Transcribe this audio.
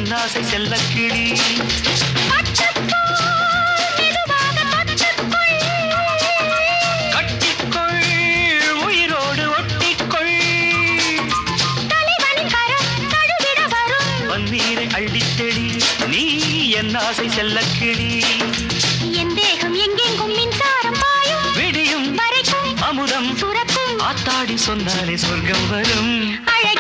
என் ஆசை செல்லக்கிளி கட்டிக்கொள் உயிரோடு ஒட்டிக்கொள் பன்னீரை அள்ளித்தெளி நீ என் ஆசை செல்லக்கிளி என் தேகம் எங்கெங்கும் மின்சாரம் பாயும் விடியும் வரைக்கும் அமுதம் சுரக்கும் ஆத்தாடி சொன்னாலே சொர்க்கம் வரும் அழகே